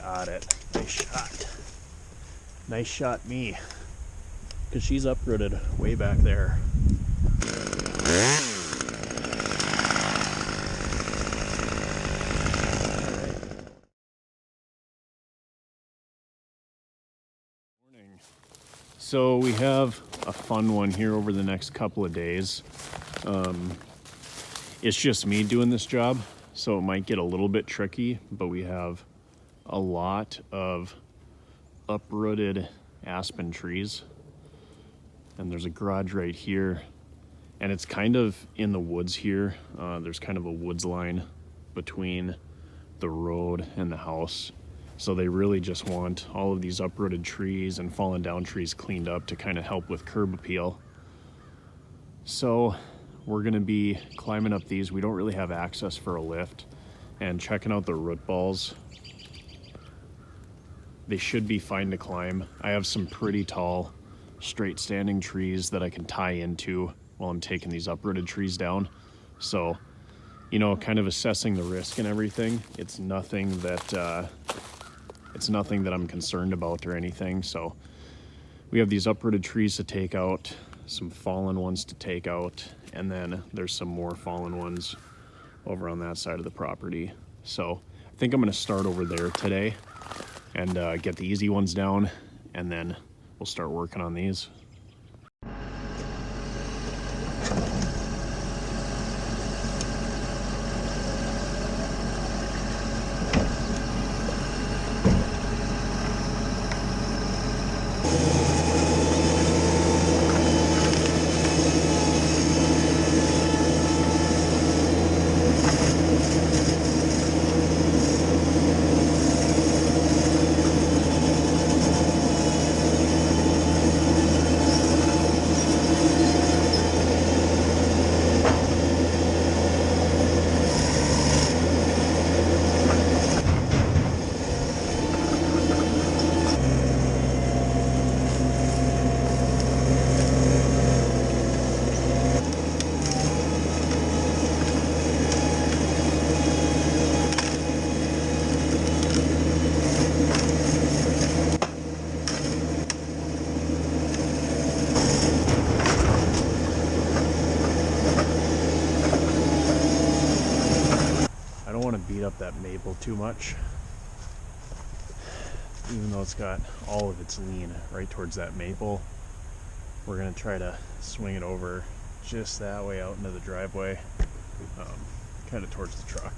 Got it. Nice shot. Nice shot, me. Because she's uprooted way back there. So we have a fun one here over the next couple of days. It's just me doing this job, so it might get a little bit tricky, but we have a lot of uprooted aspen trees. And there's a garage right here, and it's kind of in the woods here. There's kind of a woods line between the road and the house. So they really just want all of these uprooted trees and fallen down trees cleaned up to kind of help with curb appeal. So we're gonna be climbing up these. We don't really have access for a lift, and checking out the root balls. They should be fine to climb. I have some pretty tall, straight standing trees that I can tie into while I'm taking these uprooted trees down. So, you know, kind of assessing the risk and everything. It's nothing that I'm concerned about or anything. So we have these uprooted trees to take out, some fallen ones to take out, and then there's some more fallen ones over on that side of the property. So I think I'm gonna start over there today and get the easy ones down, and then we'll start working on these. Beat up that maple too much, even though it's got all of its lean right towards that maple. We're gonna try to swing it over just that way out into the driveway, kind of towards the truck.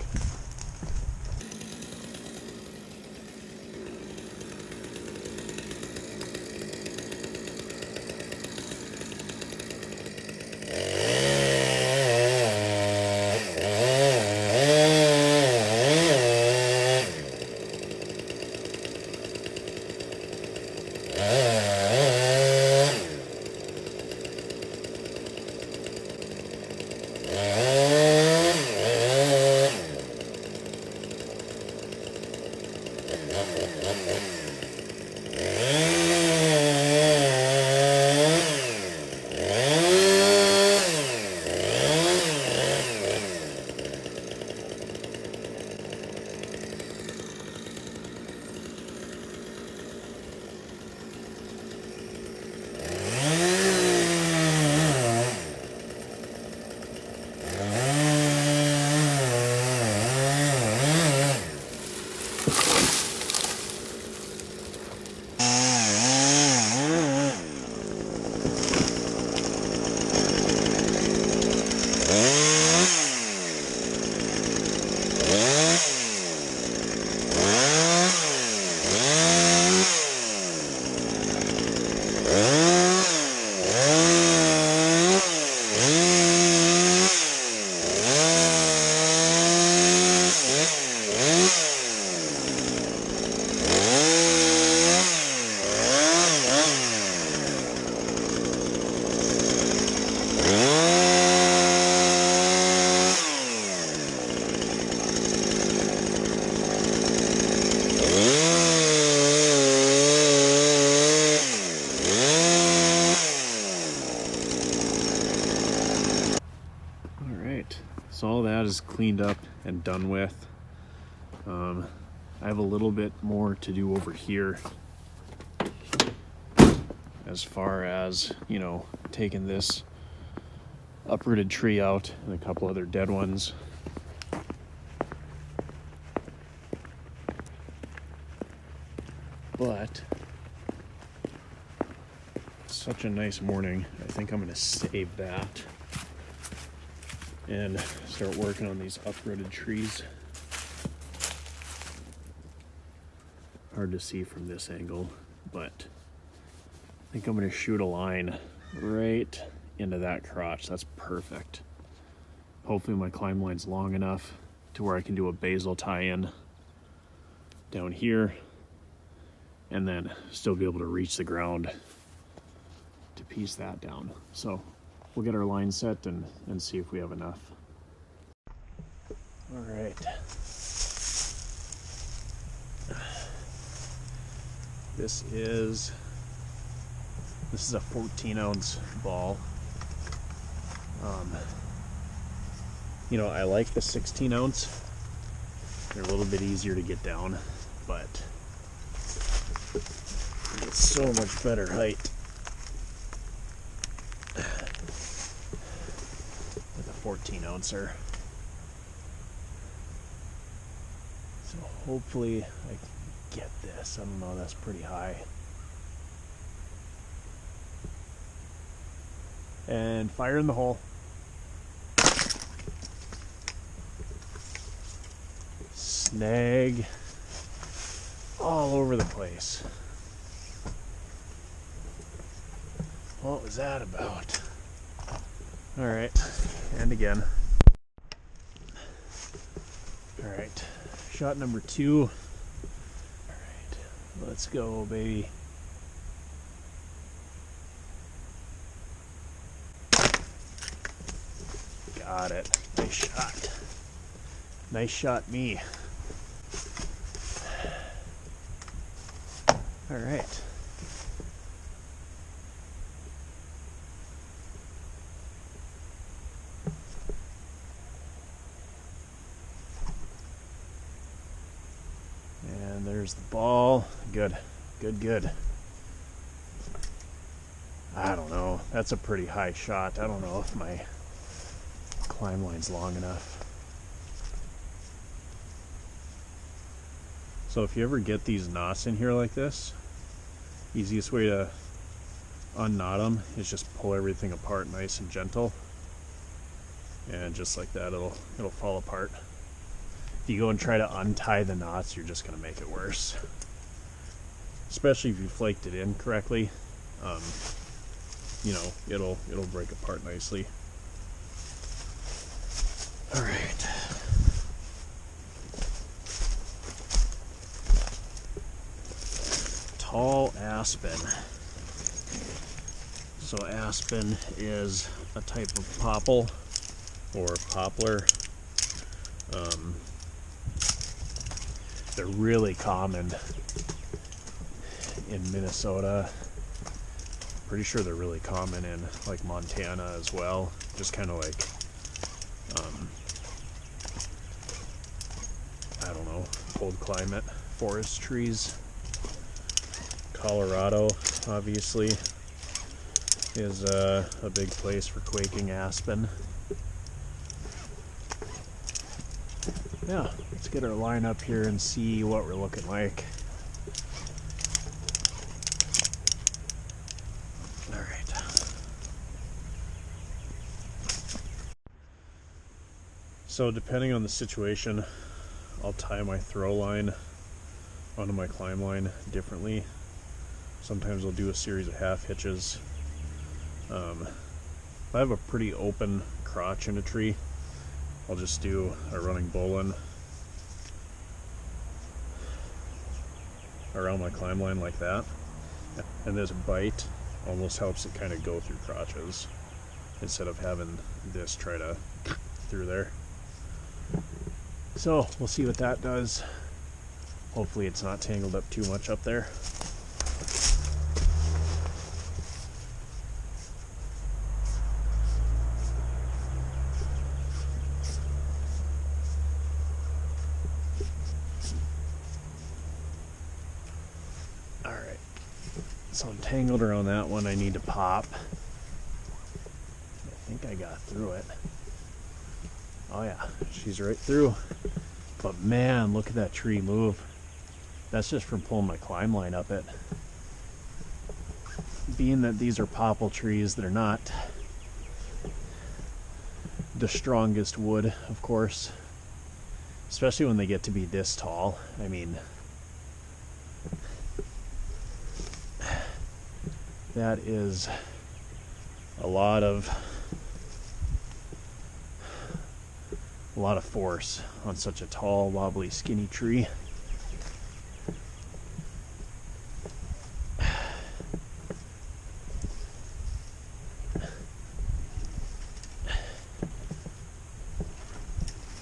So all that is cleaned up and done with. I have a little bit more to do over here as far as, you know, taking this uprooted tree out and a couple other dead ones. But it's such a nice morning. I think I'm going to save that and start working on these uprooted trees. Hard to see from this angle, but I think I'm going to shoot a line right into that crotch. That's perfect. Hopefully my climb line's long enough to where I can do a basil tie-in down here and then still be able to reach the ground to piece that down. So we'll get our line set and see if we have enough. All right. This is a 14-ounce ball. You know, I like the 16-ounce. They're a little bit easier to get down, but it's so much better height with a 14-ouncer. So hopefully I can get this. I don't know, that's pretty high. And fire in the hole. Snag all over the place. What was that about? All right, and again. All right, shot number 2. All right, let's go, baby. Got it. Nice shot. Nice shot, me. All right. And there's the ball. Good. Good, good. I don't know. That's a pretty high shot. I don't know if my climb line's long enough. So if you ever get these knots in here like this, easiest way to unknot them is just pull everything apart nice and gentle, and just like that it'll fall apart. If you go and try to untie the knots, you're just going to make it worse, especially if you flaked it in correctly. You know, it'll break apart nicely. All right. Tall aspen. So aspen is a type of popple or poplar. They're really common in Minnesota. Pretty sure they're really common in like Montana as well. Just kind of like I don't know, cold climate forest trees. Colorado obviously is a big place for quaking aspen. Yeah, let's get our line up here and see what we're looking like. All right. So depending on the situation, I'll tie my throw line onto my climb line differently. Sometimes I'll do a series of half hitches. If I have a pretty open crotch in a tree, I'll just do a running bowline around my climb line like that. And this bite almost helps it kind of go through crotches instead of having this try to through there. So we'll see what that does. Hopefully it's not tangled up too much up there. So I'm tangled around that one. I need to pop. I think I got through it. Oh yeah, she's right through. But man, look at that tree move. That's just from pulling my climb line up it. Being that these are popple trees, they're not the strongest wood, of course, especially when they get to be this tall. I mean, that is a lot of force on such a tall, wobbly, skinny tree.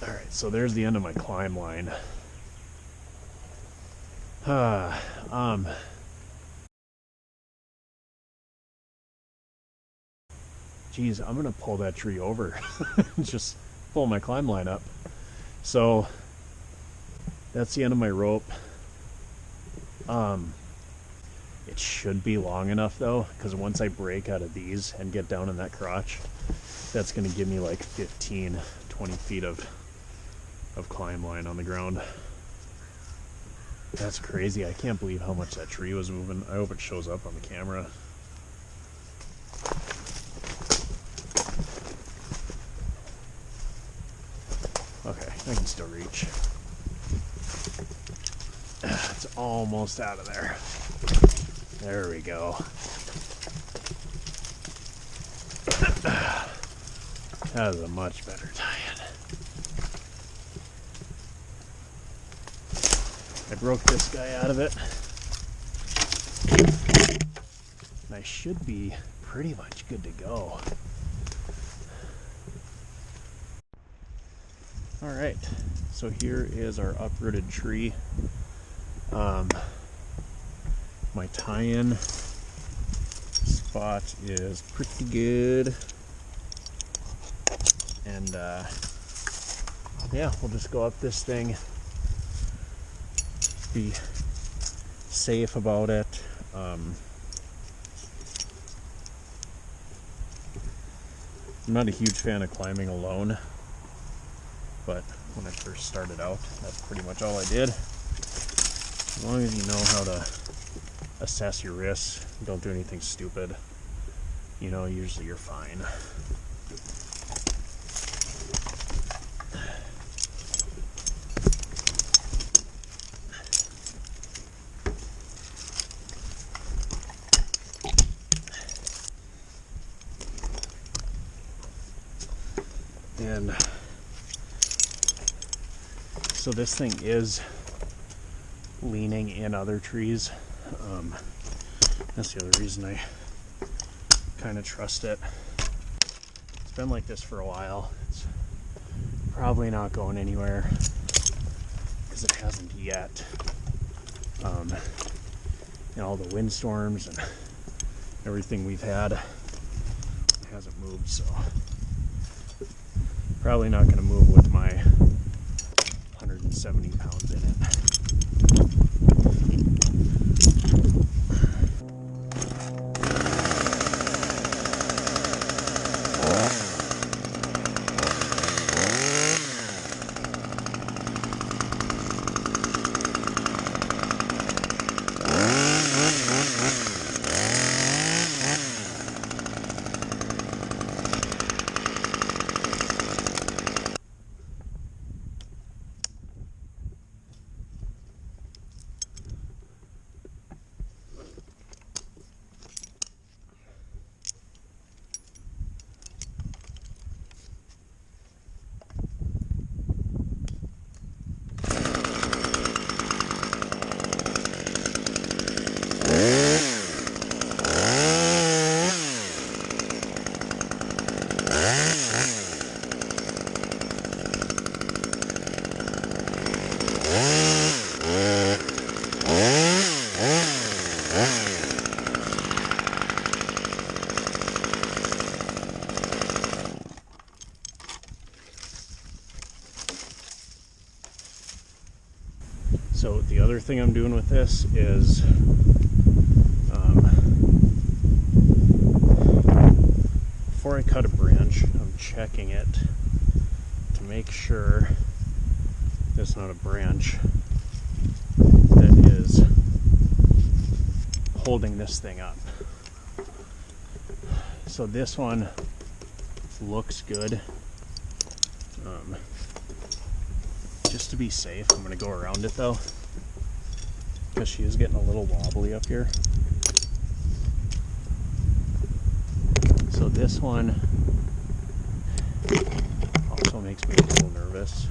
Alright, so there's the end of my climb line. Geez, I'm gonna pull that tree over. Just pull my climb line up. So that's the end of my rope. It should be long enough though, because once I break out of these and get down in that crotch, that's gonna give me like 15-20 feet of climb line on the ground. That's crazy. I can't believe how much that tree was moving. I hope it shows up on the camera. Okay, I can still reach. It's almost out of there. There we go. That is a much better tie-in. I broke this guy out of it. And I should be pretty much good to go. Alright, so here is our uprooted tree. My tie-in spot is pretty good. And yeah, we'll just go up this thing. Be safe about it. I'm not a huge fan of climbing alone, but when I first started out, that's pretty much all I did. As long as you know how to assess your risks, don't do anything stupid, you know, usually you're fine. And so this thing is leaning in other trees. That's the other reason I kind of trust it. It's been like this for a while. It's probably not going anywhere because it hasn't yet. And all the windstorms and everything we've had, it hasn't moved, so probably not going to move with my 170 pounds in it. So the other thing I'm doing with this is before I cut a branch, I'm checking it to make sure it's not a branch that is holding this thing up. So this one looks good. Just to be safe, I'm going to go around it though, because she is getting a little wobbly up here. So this one also makes me a little nervous.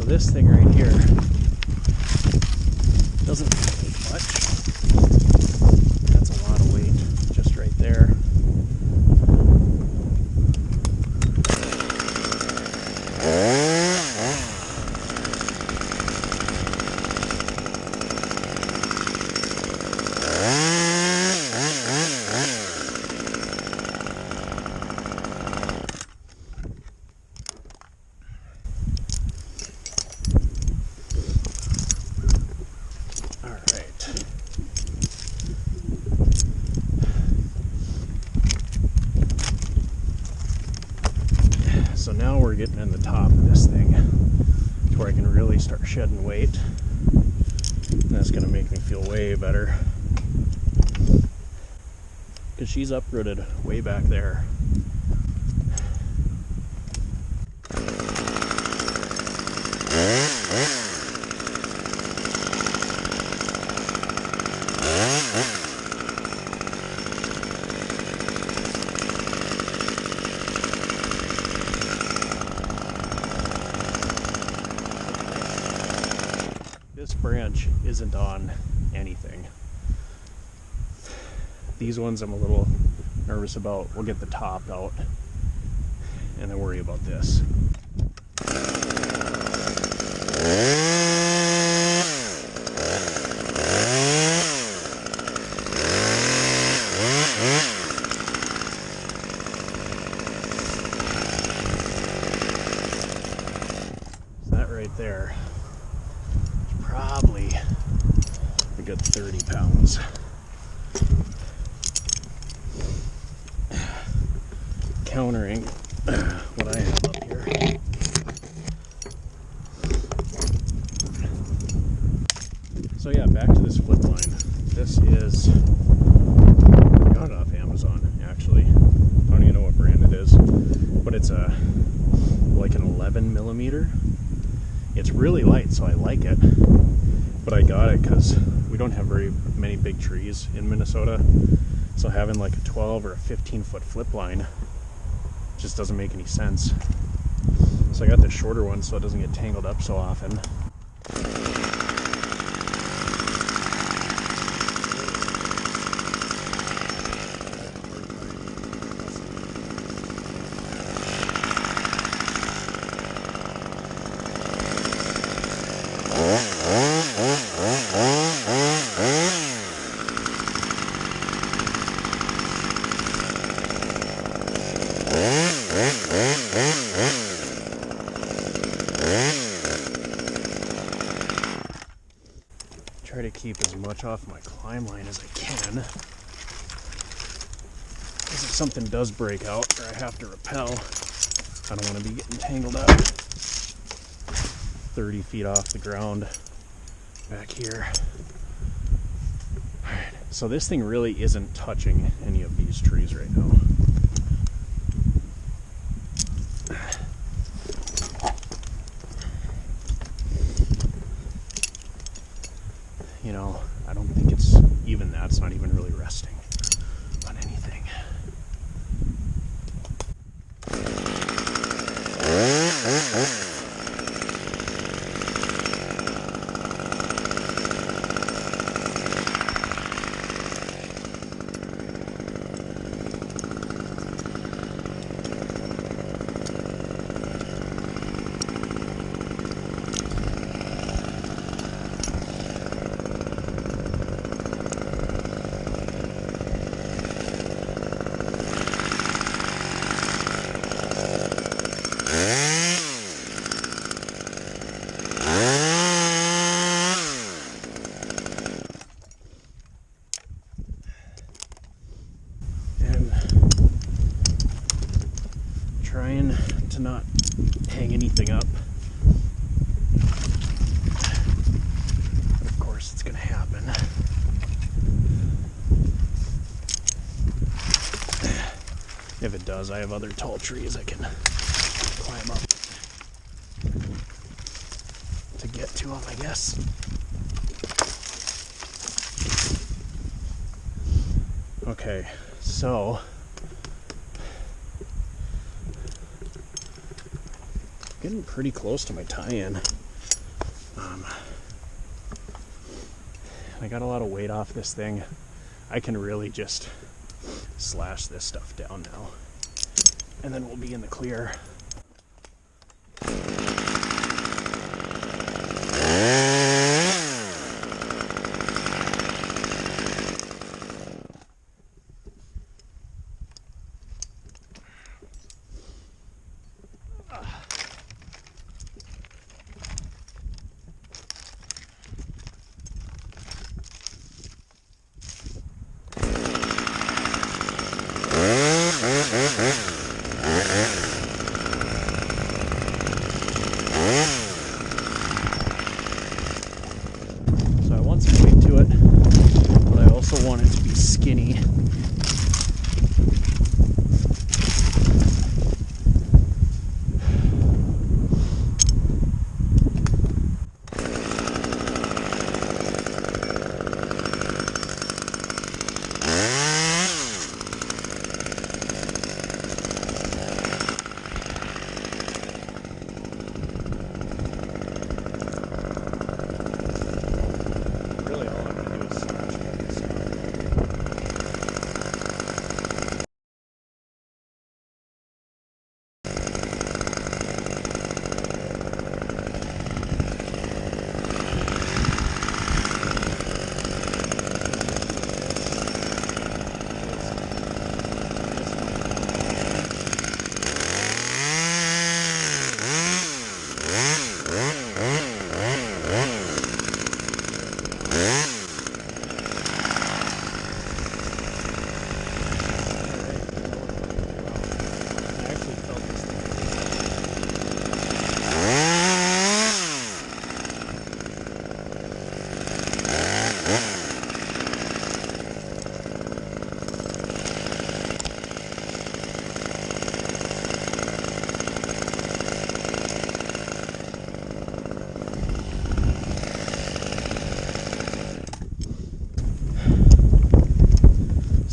This thing right here doesn't take much. That's a lot of weight just right there. So now we're getting in the top of this thing to where I can really start shedding weight. And that's going to make me feel way better, because she's uprooted way back there. This branch isn't on anything. These ones I'm a little nervous about. We'll get the top out and then worry about this. So that right there is probably a good 30 pounds. Countering what I have up here. So yeah, back to this flip line. This is, I got it off Amazon. actually. I don't even know what brand it is, but it's like an 11 millimeter. It's really light, so I like it, but I got it because we don't have very many big trees in Minnesota, so having like a 12 or a 15-foot flip line just doesn't make any sense. So I got the shorter one so it doesn't get tangled up so often. Try to keep as much off my climb line as I can, because if something does break out or I have to rappel, I don't want to be getting tangled up 30 feet off the ground back here. Alright, so this thing really isn't touching any of these trees right now. You know, I don't think it's even that. It's not even really resting on anything. Trying to not hang anything up. But of course it's gonna happen. If it does, I have other tall trees I can climb up to get to them, I guess. Okay, so getting pretty close to my tie-in. I got a lot of weight off this thing. I can really just slash this stuff down now, and then we'll be in the clear. So I want some weight to it, but I also want it to be skinny. Really all I'm going to do is slash all this stuff.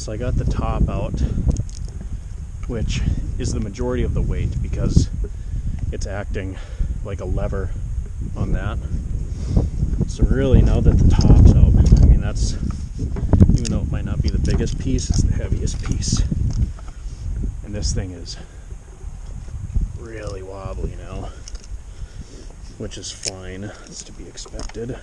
So I got the top out, which is the majority of the weight because it's acting like a lever on that. So really, now that the top's out, I mean, that's, even though it might not be the biggest piece, it's the heaviest piece. And this thing is really wobbly now, which is fine. It's to be expected.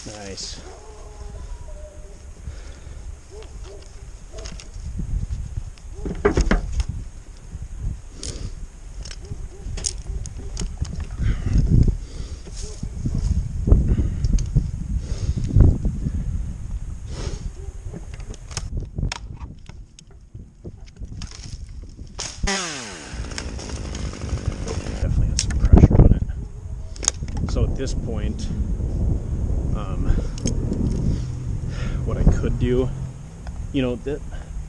Nice. Definitely has some pressure on it. So at this point, what I could do, you know,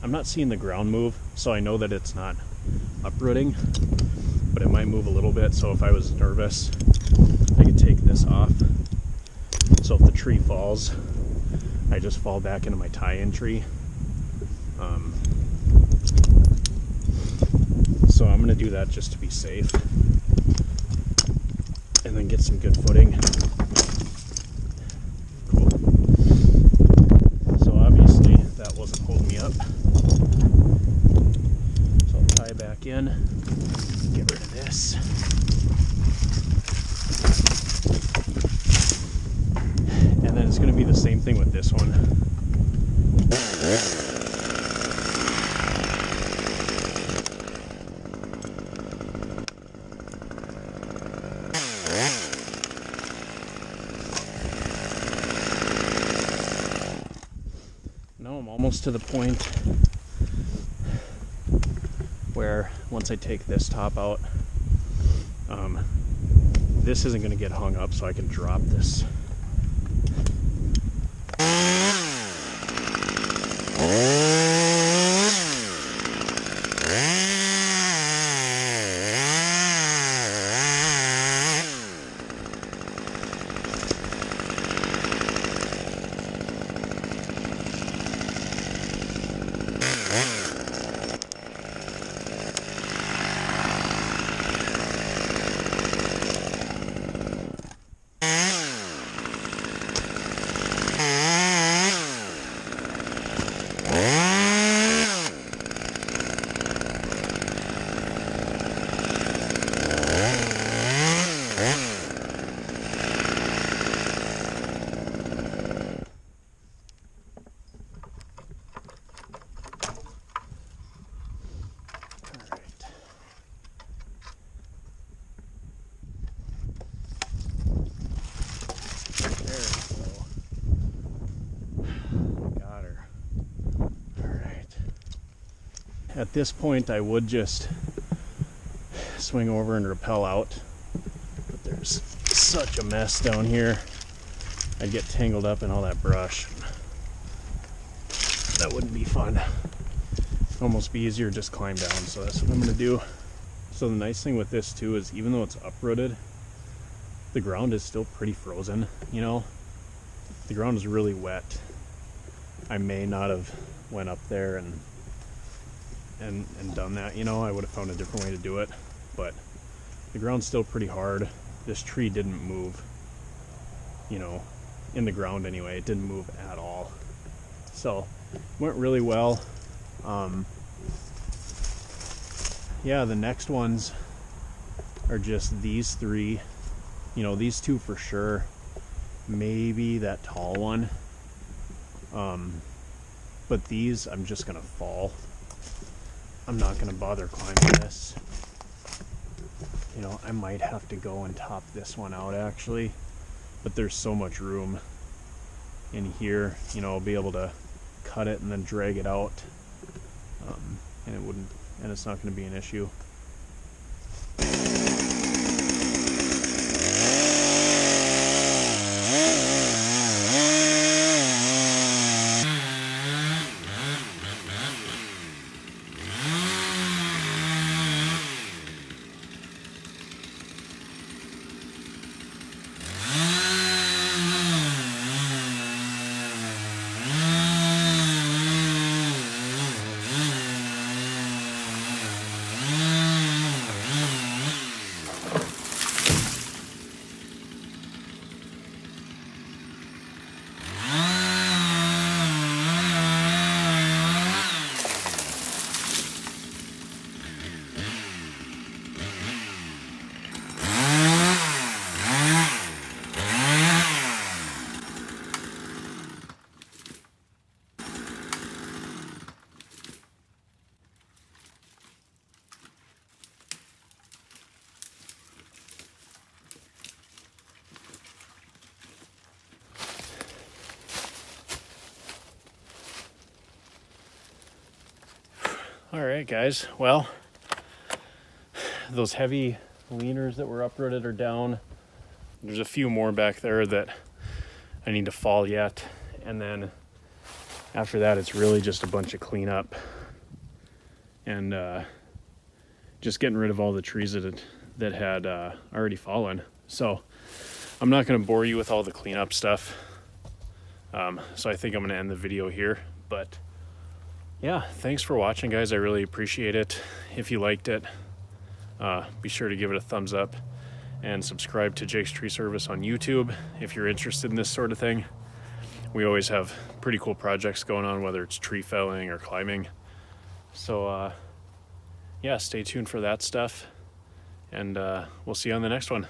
I'm not seeing the ground move, so I know that it's not uprooting, but it might move a little bit. So if I was nervous, I could take this off. So if the tree falls, I just fall back into my tie-in tree. So I'm gonna do that just to be safe, and then get some good footing. That wasn't holding me up, so I'll tie back in, get rid of this, and then it's going to be the same thing with this one. Almost to the point where once I take this top out, this isn't going to get hung up, so I can drop this. At this point, I would just swing over and rappel out, but there's such a mess down here. I'd get tangled up in all that brush. That wouldn't be fun. almost be easier to just climb down. So that's what I'm gonna do. So the nice thing with this too is even though it's uprooted, the ground is still pretty frozen, you know? The ground is really wet. I may not have went up there and done that, you know? I would have found a different way to do it, but the ground's still pretty hard. This tree didn't move, you know, in the ground anyway. It didn't move at all. So went really well. Yeah, the next ones are just these three, you know, these two for sure, maybe that tall one, but these I'm just gonna fall. I'm not gonna bother climbing this. You know, I might have to go and top this one out actually, but there's so much room in here, you know, I'll be able to cut it and then drag it out, and it's not going to be an issue. All right, guys. Well, those heavy leaners that were uprooted are down. There's a few more back there that I need to fall yet. And then after that, it's really just a bunch of cleanup and just getting rid of all the trees that had already fallen. So I'm not going to bore you with all the cleanup stuff. So I think I'm going to end the video here, but yeah, thanks for watching, guys. I really appreciate it. If you liked it, be sure to give it a thumbs up and subscribe to Jake's Tree Service on YouTube if you're interested in this sort of thing. We always have pretty cool projects going on, whether it's tree felling or climbing. So yeah, stay tuned for that stuff, and we'll see you on the next one.